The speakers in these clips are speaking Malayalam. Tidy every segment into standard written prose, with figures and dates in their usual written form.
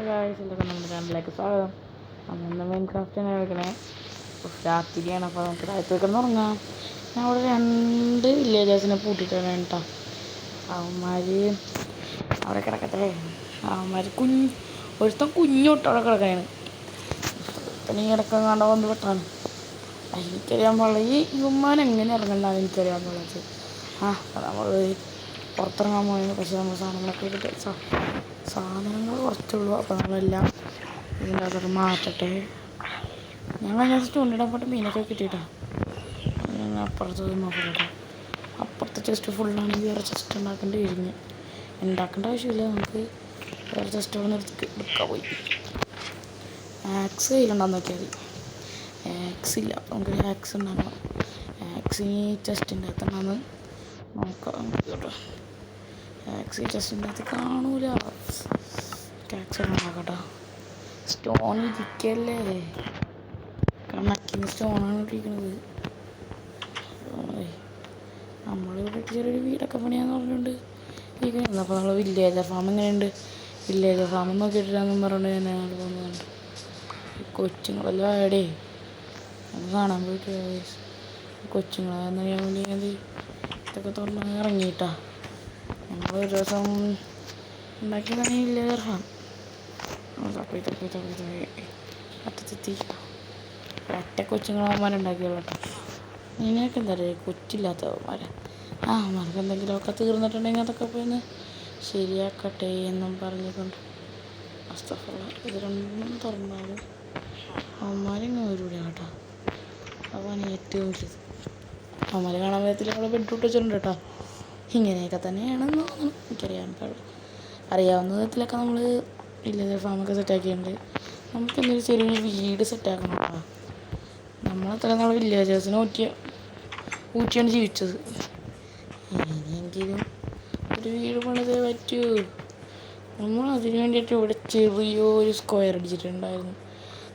ഗായ്സ് ഇതൊക്കെ നമ്മുടെ ചാനലിലേക്ക് സ്വാഗതം. അന്ന് മെയിൻ ക്രാഫ്റ്റിനെ വെക്കണേ രാത്രിയാണ്. അപ്പോൾ നമുക്ക് താഴത്ത് വെക്കണം ഉറങ്ങാം. ഞാൻ അവിടെ 2 വില്ലേജേഴ്സിനെ പൂട്ടിയിട്ടാണ് കേട്ടോ. അവന്മാർ അവിടെ കിടക്കട്ടെ. അവന്മാർ ഒരുത്തം കുഞ്ഞൊട്ട് അവിടെ കിടക്കുകയാണ്. പിന്നെ ഈ കിടക്കാൻ കണ്ട വന്ന് പെട്ടാണ്. എനിക്കറിയാൻ പാടില്ല ഇവന്മാർ എങ്ങനെ ഇറങ്ങണ്ടാന്ന് എനിക്കറിയാൻ പാടില്ല. നമ്മൾ പുറത്തിറങ്ങാൻ പോകുന്നത്. പക്ഷേ നമ്മൾ സാധനങ്ങളൊക്കെ കിട്ടും. സാധനങ്ങൾ കുറച്ചുള്ളൂ. അപ്പോൾ നമ്മളെല്ലാം ഇതിൻ്റെ അകത്തോട്ട് മാറ്റട്ടെ. ഞാൻ കഴിഞ്ഞ ചൂണ്ടിടാൻ പോയിട്ട് മീനൊക്കെ കിട്ടിയിട്ടാണ്. അപ്പുറത്ത് നോക്കട്ടെ. അപ്പുറത്തെ ചെസ്റ്റ് ഫുള്ളാണെങ്കിൽ വേറെ ചെസ്റ്റ് ഉണ്ടാക്കേണ്ട ആവശ്യമില്ല. നമുക്ക് വേറെ ചെസ്റ്റ് അവിടെ നിർത്തി എടുക്കാൻ പോയി. ആക്സ് കയ്യിലുണ്ടാന്ന് നോക്കിയാൽ മതി. ആക്സ് ഇല്ല. അപ്പോൾ നമുക്ക് ആക്സ് ഉണ്ടാക്കണം. ആക്സിന് ചെസ്റ്റിൻ്റെ അകത്തുണ്ടെന്ന് നോക്കാം കേട്ടോ. ആക്സ് ചെസ്റ്റിൻ്റെ അകത്ത് കാണൂല. ആക്സ് ഉണ്ടാക്കട്ടോ. സ്റ്റോൺ ഇരിക്കല്ലേ, കണക്കിന് സ്റ്റോണാണ് ഇട്ടിരിക്കുന്നത്. നമ്മളിവിടെ ചെറിയൊരു വീടൊക്കെ പണിയാന്ന് പറഞ്ഞുകൊണ്ട് ഇരിക്കുന്നത്. അപ്പോൾ നമ്മൾ വില്ലേജർ ഫാം എങ്ങനെയുണ്ട്, വില്ലേജർ ഫാം നോക്കിയിട്ടില്ലാന്നും പറഞ്ഞുകൊണ്ട് ഞാൻ അങ്ങോട്ട് പോകുന്നുണ്ട്. കൊച്ചുങ്ങളെല്ലാം എവിടെ അത് കാണാൻ പോയിട്ട് കൊച്ചുങ്ങളെന്ന് അറിയാൻ വേണ്ടി ഞാൻ ഇതൊക്കെ തുറന്ന് ഇറങ്ങിയിട്ടാ. നമ്മൾ ഒരു ദിവസം ഉണ്ടാക്കിയതാണ് വില്ലേജർ ഫാം. അറ്റത്തെത്തി ഒറ്റ കൊച്ചുങ്ങളവന്മാരുണ്ടാക്കിയുള്ള കേട്ടോ. ഇങ്ങനെയൊക്കെ എന്താ പറയുക, കൊച്ചില്ലാത്തവന്മാരെ അവന്മാർക്ക് എന്തെങ്കിലുമൊക്കെ തീർന്നിട്ടുണ്ടെങ്കിൽ അതൊക്കെ പോയി ഒന്ന് ശരിയാക്കട്ടെ എന്നും പറഞ്ഞുകൊണ്ട് ഇത് രണ്ടും തുറന്നാലും അവന്മാരിങ്ങനെ വരൂല കേട്ടോ. അതാണ് ഏറ്റവും വലുത്. അവന്മാർ കാണാൻ വിധത്തിൽ അവിടെ ബെഡ് ഇട്ട് വെച്ചിട്ടുണ്ട് കേട്ടോ. ഇങ്ങനെയൊക്കെ തന്നെയാണെന്ന് തോന്നുന്നു. അറിയാവുന്ന വിധത്തിലൊക്കെ നമ്മൾ വില്ലേജർ ഫാമൊക്കെ സെറ്റാക്കിയിട്ടുണ്ട്. നമുക്കെന്തൊരു ചെറിയൊരു വീട് സെറ്റാക്കണം കേട്ടോ. നമ്മളത്ര നാൾ വില്ലേജേഴ്സിനെ ഊറ്റിയാണ് ജീവിച്ചത്. ഇനിയെങ്കിലും ഒരു വീട് പണിതേ പറ്റൂ. നമ്മൾ അതിന് വേണ്ടിയിട്ട് ഇവിടെ ചെറിയൊരു സ്ക്വയർ അടിച്ചിട്ടുണ്ടായിരുന്നു.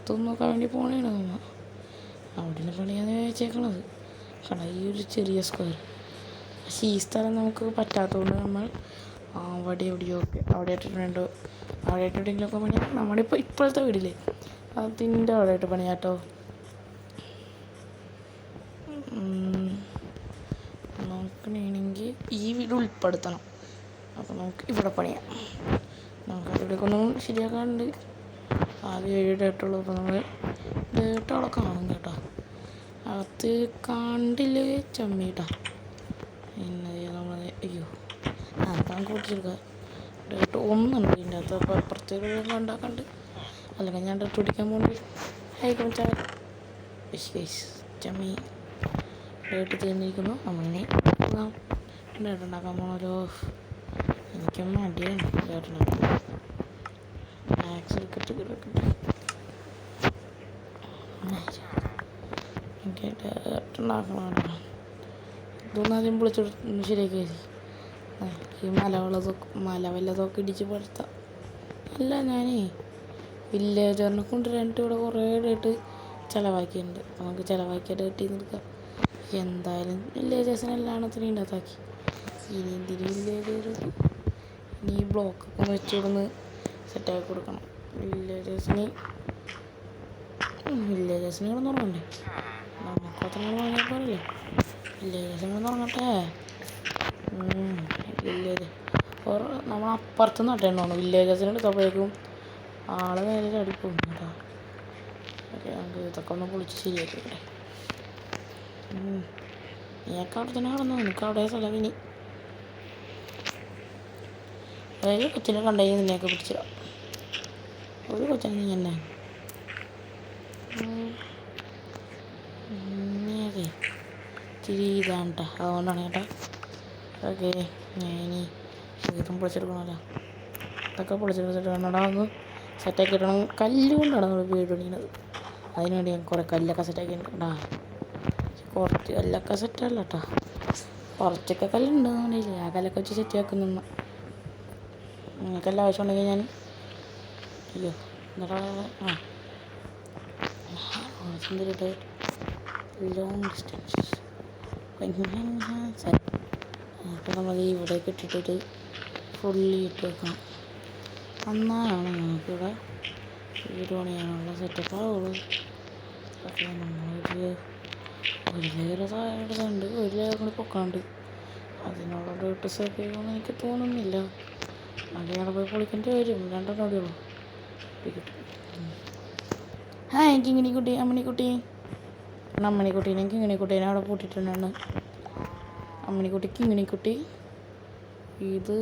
ഇതൊന്നും നോക്കാൻ വേണ്ടി പോണേണ് നമ്മൾ. അവിടെയാണ് പണിയാന്ന് വെച്ചേക്കണത്. കാരണം ഈ ഒരു ചെറിയ സ്ക്വയർ. പക്ഷേ ഈ സ്ഥലം നമുക്ക് പറ്റാത്തതുകൊണ്ട് നമ്മൾ അവിടെ ഇട്ടിട്ടുണ്ട്. അവിടെ ഇട്ടെവിടെയെങ്കിലുമൊക്കെ പണിയാം. നമ്മുടെ ഇപ്പോഴത്തെ വീടില്ലേ അതിൻ്റെ അവിടെ ആയിട്ട് പണിയാട്ടോ. നോക്കണമെങ്കിൽ ഈ വീട് ഉൾപ്പെടുത്തണം. അപ്പോൾ നമുക്ക് ഇവിടെ പണിയാം. നമുക്ക് അവിടേക്ക് ഒന്നും ശരിയാക്കാണ്ട് ആദ്യം 7 ഡേട്ടുള്ളൂ. അപ്പോൾ നമ്മൾ ഡേട്ടവിടെ കാണും കേട്ടോ. അകത്ത് കണ്ടില്ല ചമ്മിട്ടാ. പിന്നെ നമ്മൾ അതാണ് കൂട്ടിച്ചെടുക്കുക. ഡേട്ട് ഒന്നുണ്ട് ഇതിൻ്റെ അകത്ത്. അപ്പോൾ അപ്പുറത്തേക്ക് ഉണ്ടാക്കാണ്ട് അല്ലെങ്കിൽ ഞാൻ ഡേട്ട് പിടിക്കാൻ പോകേണ്ടി ആയിക്കോട്ടെ. ചമ്മി ഡേട്ട് തീർന്നിരിക്കുന്നു. നമ്മളിനി ഡേട്ട് ഉണ്ടാക്കാൻ പോകണമല്ലോ. എനിക്കും മടിയാണ് ഡേട്ട് ഉണ്ടാക്കാൻ. മാക്സ് എനിക്ക് ഡേട്ട് ഉണ്ടാക്കണമല്ലോ. ഇതൊന്നും ആദ്യം പൊളിച്ചെടുത്ത് ശരിയാക്കി ഈ മല വല്ലതൊക്കെ ഇടിച്ച് പടുത്താം. അല്ല ഞാനേ വില്ലേജറിനെ കൊണ്ടുവരാനായിട്ട് ഇവിടെ കുറേ ഡേട്ട് ചിലവാക്കിയിട്ടുണ്ട്. അപ്പോൾ നമുക്ക് ചിലവാക്കിയ ഡേട്ടിൽ നിന്ന് എടുക്കാം. എന്തായാലും വില്ലേജേഴ്സിനെല്ലാത്തിനും ഇണ്ടാത്താക്കി. ഇനി എന്തിനും വില്ലേജേഴ്സ് ഇനി ഈ ബ്ലോക്കൊക്കെ വെച്ചിടുന്ന് സെറ്റാക്കി കൊടുക്കണം. വില്ലേജേഴ്സിന് ഇവിടെ തുടങ്ങണ്ടേ. നമുക്ക് അത്ര വാങ്ങിയാൽ പോരല്ലേ. വില്ലേജേഴ്സിന് ഇവിടെ തുടങ്ങട്ടെ. വില്ലേജ് നമ്മൾ അപ്പുറത്ത് നട്ടേണ്ടോണം. വില്ലേജേഴ്സിന് എടുത്തപ്പോഴേക്കും ആളെ നേരെ അടിക്കും കേട്ടോ. ഓക്കെ, നമുക്ക് ഇതൊക്കെ ഒന്ന് പൊളിച്ച് ശരിയാക്കിക്കട്ടെ. നീയൊക്കെ അവിടെ തന്നെ കിടന്നു. എനിക്ക് അവിടെ സ്ഥലം ഇനി അതായത് കൊച്ചിനെ കണ്ടെങ്കിൽ നിന്നെയൊക്കെ പിടിച്ചിടാം. ഒരു കൊച്ചിനെ നീ തന്നെ അതെ ഇച്ചിരി ഇതാണ് കേട്ടോ. അതുകൊണ്ടാണ് കേട്ടോ. ഓക്കെ, ഞാൻ ഇനി ഇതും പൊളിച്ചെടുക്കണമല്ലോ. ഇതൊക്കെ പൊളിച്ചെടുത്തിട്ട് വേണോടാ ഒന്ന് സെറ്റാക്കി ഇടണം. കല്ല് കൊണ്ടാണ് നമ്മൾ വീട് പണിയുന്നത്. അതിനുവേണ്ടി ഞാൻ കുറേ കല്ലൊക്കെ സെറ്റാക്കിയിട്ടുണ്ട് കേട്ടോ. കുറച്ച് കല്ലൊക്കെ സെറ്റല്ല കേട്ടോ. കുറച്ചൊക്കെ കല്ലുണ്ടെന്നുണ്ടെങ്കിൽ ആ കല്ലൊക്കെ വെച്ച് സെറ്റാക്കുന്നു. നിങ്ങൾക്കെല്ലാം ആവശ്യം ഉണ്ടെങ്കിൽ ഞാൻ എന്നിട്ട് ലോങ് ഡിസ്റ്റൻസ് അപ്പോൾ നമ്മൾ ഇവിടേക്ക് ഇട്ടിട്ട് ഫുള്ളി ഇട്ട് വെക്കണം. എന്നാലാണ് ഞങ്ങൾക്കിവിടെ വീട് പണിയാനുള്ള സെറ്റപ്പ് ആവുള്ളൂ. പക്ഷേ നമ്മളൊരു ലെയർ താഴെടുത്തുണ്ട്, ഒരു ലെയർ കൂടി പൊക്കാണ്ട്. അതിനുള്ള ഡേട്ടസൊക്കെ ചെയ്യുമെന്ന് എനിക്ക് തോന്നുന്നില്ല. അടിയാണ് പോയി പൊളിക്കേണ്ടി വരും. 2 കൂടിയുള്ളൂ കിട്ടും. ഹായ് കിങ്ങിണിക്കുട്ടി, അമ്മണിക്കുട്ടി. അമ്മണിക്കുട്ടീനെ കിങ്ങിണിക്കുട്ടീനെ അവിടെ പൂട്ടിയിട്ടുണ്ടാണ്. അമ്മണിക്കുട്ടി കിങ്ങിണിക്കുട്ടി. ഇത്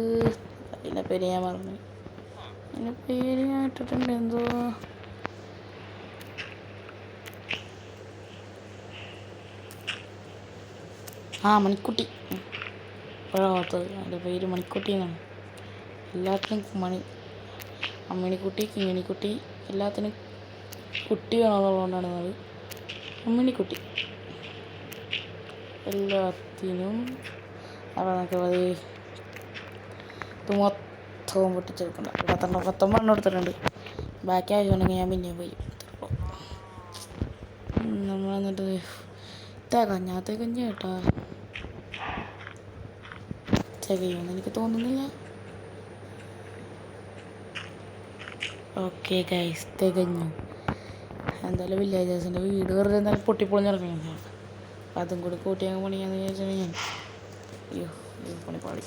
അതിൻ്റെ പേര് ഞാൻ പറഞ്ഞു. അതിൻ്റെ പേര് ഞാൻ ഇട്ടിട്ടുണ്ട്. എന്തോ മണിക്കുട്ടി. ഇപ്പോഴാത്തത് അതിൻ്റെ പേര് മണിക്കുട്ടി എന്നാണ്. എല്ലാത്തിനും അമ്മിണിക്കുട്ടി കിങ്ങിണിക്കുട്ടി എല്ലാത്തിനും കുട്ടി വേണമെന്നുള്ളതുകൊണ്ടാണ് അത് അമ്മിണിക്കുട്ടി. എല്ലാത്തിനും അപ്പോൾ നമുക്ക് ഇത് മൊത്തവും പൊട്ടിച്ചെടുക്കണ്ട. 19 എടുത്തിട്ടുണ്ട്. ബാക്കി ആവശ്യമുണ്ടെങ്കിൽ ഞാൻ പിന്നെയും പോയി. നമ്മളെന്നിട്ട് തികഞ്ഞ കേട്ടാ. തികയുമെന്ന് എനിക്ക് തോന്നുന്നില്ല. ഓക്കെ ഗൈസ്, തികഞ്ഞു. എന്തായാലും വില്ലേജേഴ്സിൻ്റെ വീട് വെറുതെ എന്തായാലും പൊട്ടിപ്പൊളിഞ്ഞിറങ്ങും. അപ്പം അതും കൂടി കൂട്ടിയാൽ പണിയാന്ന് വിചാരിച്ചിട്ടുണ്ടെങ്കിൽ അയ്യോ പണിപ്പാടി.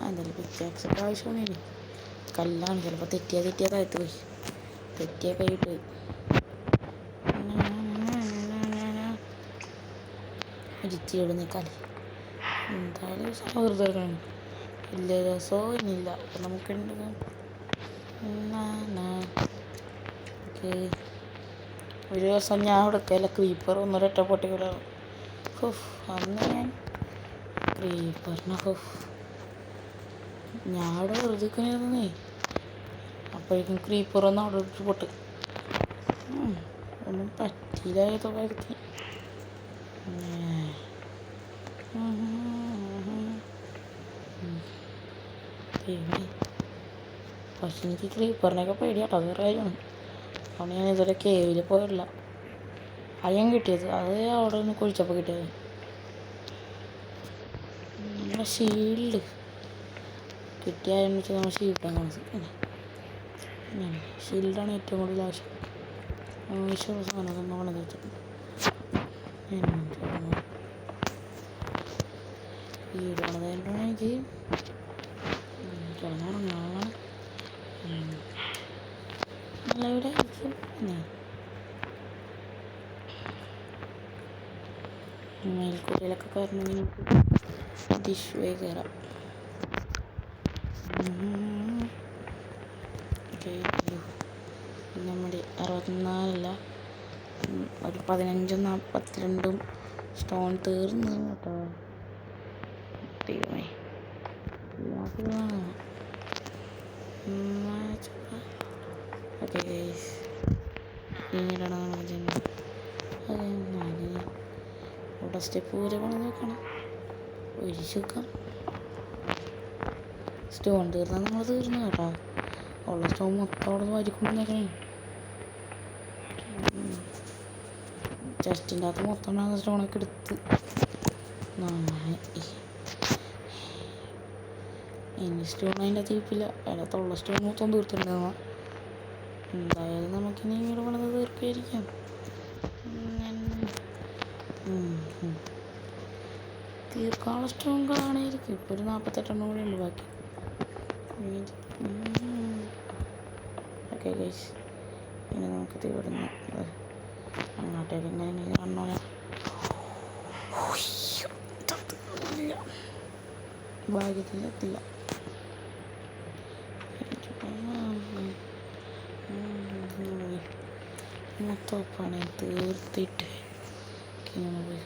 എന്തായാലും പിക്കാക്സൊക്കെ ആവശ്യമൊന്നുമില്ല. കല്ലാണ്, ചിലപ്പോൾ തെറ്റിയാൽ താഴത്ത് പോയി, തെറ്റിയാൽ കൈയിട്ട് പോയി. ഇടിച്ചിടുന്ന കല്ല് എന്തായാലും സൗഹൃദമാണ്. വില്ലേജേഴ്സോ ഇനിയില്ല. അപ്പം നമുക്കുണ്ട്. ഓക്കെ, ഒരു ദിവസം ഞാൻ കൊടുക്കല ക്രീപ്പർ ഒന്നൊരൊറ്റ പൊട്ടിക്കൂടാണ്. അന്ന് ഞാൻ ക്രീപ്പറിനെ ഞാൻ അവിടെ വെറുതെ നിൽക്കുന്നേ. അപ്പോഴേക്കും ക്രീപ്പർ ഒന്ന് അവിടെ ഇട്ട് പൊട്ട്. ഒന്നും പറ്റിയില്ല. ഏതൊക്കെ പക്ഷെ എനിക്ക് ക്രീപ്പറിനൊക്കെ പേടിയാട്ടോ. അത് വേറെ കാര്യമാണ്. അതുകൊണ്ട് ഞാൻ ഇതുവരെ കേവിൽ പോയിട്ടില്ല. അയ്യം കിട്ടിയത് അത് അവിടെ നിന്ന് കുഴിച്ചപ്പോൾ കിട്ടിയത്. നമ്മുടെ ഷീൽഡ് കിട്ടിയായെന്ന് വെച്ചാൽ നമ്മൾ ഷീൽഡാണ് കാണിച്ചത്. ഷീൽഡാണ് ഏറ്റവും കൂടുതൽ ആവശ്യം. ആവശ്യമുള്ള സാധനം നമ്മൾ വെച്ചിട്ടുണ്ട്. വീട് പണിതായിട്ടാണ് എനിക്ക് കിടന്നുറങ്ങാനാണ് നല്ല ഇവിടെ ആയിരിക്കും. മേൽക്കൂരയിലൊക്കെ കയറണമെങ്കിൽ നമുക്ക് ഡിഷ് വേ കയറാം. നമ്മുടെ 64 ഒരു 15 42 സ്റ്റോൺ തീർന്നു കേട്ടോ. ദൈവമേ ഓക്കെ ഗൈസ്, പിന്നീടാണ് നമ്മൾ ചെയ്യുന്നത്. ഇവിടെ സ്റ്റെപ്പ് വരെ പണി നോക്കണം. ഒരു സുഖം. സ്റ്റോൺ തീർന്നാൽ നമ്മൾ തീർന്നു കേട്ടോ. ഉള്ള സ്റ്റോൺ മൊത്തം അവിടെ വാരിക്കൊണ്ട് നോക്കണേ. ചെസ്റ്റിൻ്റെ അകത്ത് മൊത്തം ഉണ്ടാകുന്ന സ്റ്റോണൊക്കെ എടുത്ത് ഇനി സ്റ്റോൺ അതിൻ്റെ അകത്ത് ഇരിപ്പില്ല. അതിനകത്തുള്ള സ്റ്റോൺ മൊത്തം തീർത്തിട്ടുണ്ടാകുക. എന്തായാലും നമുക്കിനി ഇവിടെ പണിത് തീർക്കുമായിരിക്കാം. തീർക്കാനുള്ള സ്റ്റോൺ കാണായിരിക്കും. ഇപ്പോൾ ഒരു 48 കൂടെ ഉണ്ട് ബാക്കി. ഓക്കെ ഗൈസ്, ഇനി നമുക്കിത് ഇവിടുന്ന് അങ്ങോട്ടേക്ക് ഇങ്ങനെ കണ്ണോളെ ഭാഗ്യത്തിലെത്തില്ല. മൊത്തം പണി തീർത്തിട്ട് ഇങ്ങനെ പോയി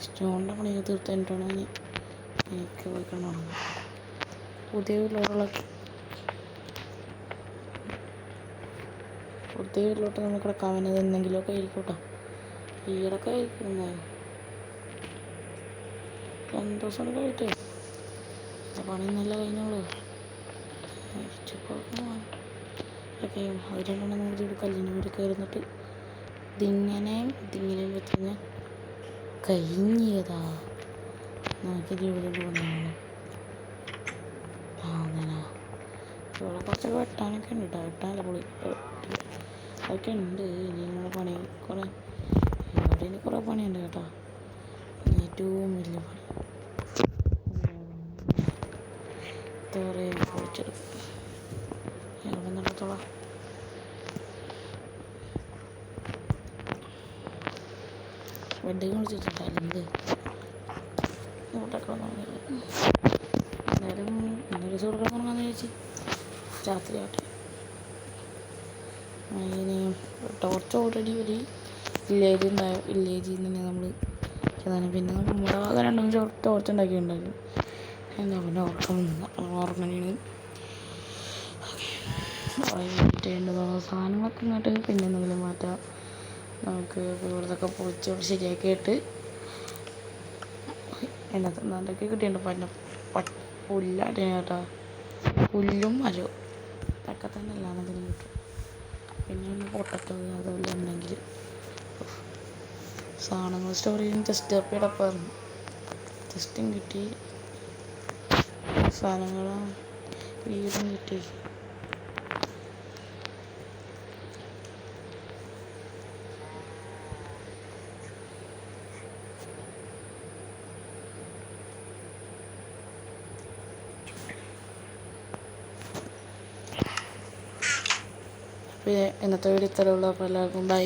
സ്റ്റോണിൻ്റെ പണിയൊക്കെ തീർത്തിട്ടാണ് എനിക്ക് പോയി കാണണം. പുതിയ വീട്ടിലോട്ട് നമുക്ക് കിടക്കാൻ പറ്റുന്നത് എന്തെങ്കിലുമൊക്കെ ആയിരിക്കും കേട്ടോ. ഈടൊക്കെ ആയിരിക്കും. എന്തായാലും 2 ദിവസം കൊണ്ട് കഴിയിട്ടേ പണി നല്ല കഴിഞ്ഞോളൂ. ഓക്കെ, അത് 2 നമുക്ക് കല്ലിന് വേണ്ടി കയറുന്നിട്ട് ഇതിങ്ങനെ വെച്ച് കഴിഞ്ഞതാ. നമുക്ക് ഇവിടെ പണിയാണ്. അങ്ങനെ ഇവിടെ കുറച്ചൊക്കെ വെട്ടാനൊക്കെ ഉണ്ട് കേട്ടോ. വെട്ടാനല്ല പൊളി അതൊക്കെ ഉണ്ട്. ഇനി നിങ്ങളുടെ പണി കുറേ ഇവിടെ ഇനി കുറേ പണിയുണ്ട് കേട്ടോ. ഏറ്റവും വലിയ പണി ഇത്രയും പൊളിച്ചെടുക്കും. എവിടെ നടത്തോളാം. വെഡ്ഡിങ് വിളിച്ചിട്ടുണ്ടായിരുന്നു. ഇത് ഇങ്ങോട്ടൊക്കെ വന്നു. എന്തായാലും ഇന്നൊരു ദിവസം കൊടുക്കാൻ തുടങ്ങാമെന്ന് ചോദിച്ചു. രാത്രി ആട്ടെ. ഇനി ടോർച്ച് ഓൾറെഡി ഒരു വില്ലേജിൽ നിന്ന് നമ്മൾ ചെയ്താണ്. പിന്നെ നമ്മുടെ ഭാഗം 2 ടോർച്ച് ഉണ്ടാക്കിയിട്ടുണ്ടായിരുന്നു. എന്താ പിന്നെ ഉറങ്ങണീന് സാധനങ്ങളൊക്കെ ഇങ്ങോട്ട് പിന്നെ എന്തെങ്കിലും മാറ്റാം. നമുക്ക് ഇവിടുത്തെ പൊളിച്ച് ശരിയാക്കിയിട്ട് എന്തൊക്കെ കിട്ടിയിട്ടുണ്ട്. പുല്ലാട്ടിന് കേട്ടോ. പുല്ലും മരവും ഇതൊക്കെ തന്നെ എല്ലാം അതിന് കിട്ടും. പിന്നെ പൊട്ടത്തത് അതുപോലെ ഉണ്ടെങ്കിൽ സാധനങ്ങൾ സ്റ്റോർ ചെയ്യും. ജസ്റ്റ് അപ്പിടപ്പായിരുന്നു. ജസ്റ്റും കിട്ടി, സാധനങ്ങളും വീടും കിട്ടി. ഇന്നത്തെ വീഡിയോ ഇത്രയേ ഉള്ളൂ. അപ്പോൾ എല്ലാവർക്കും ബൈ.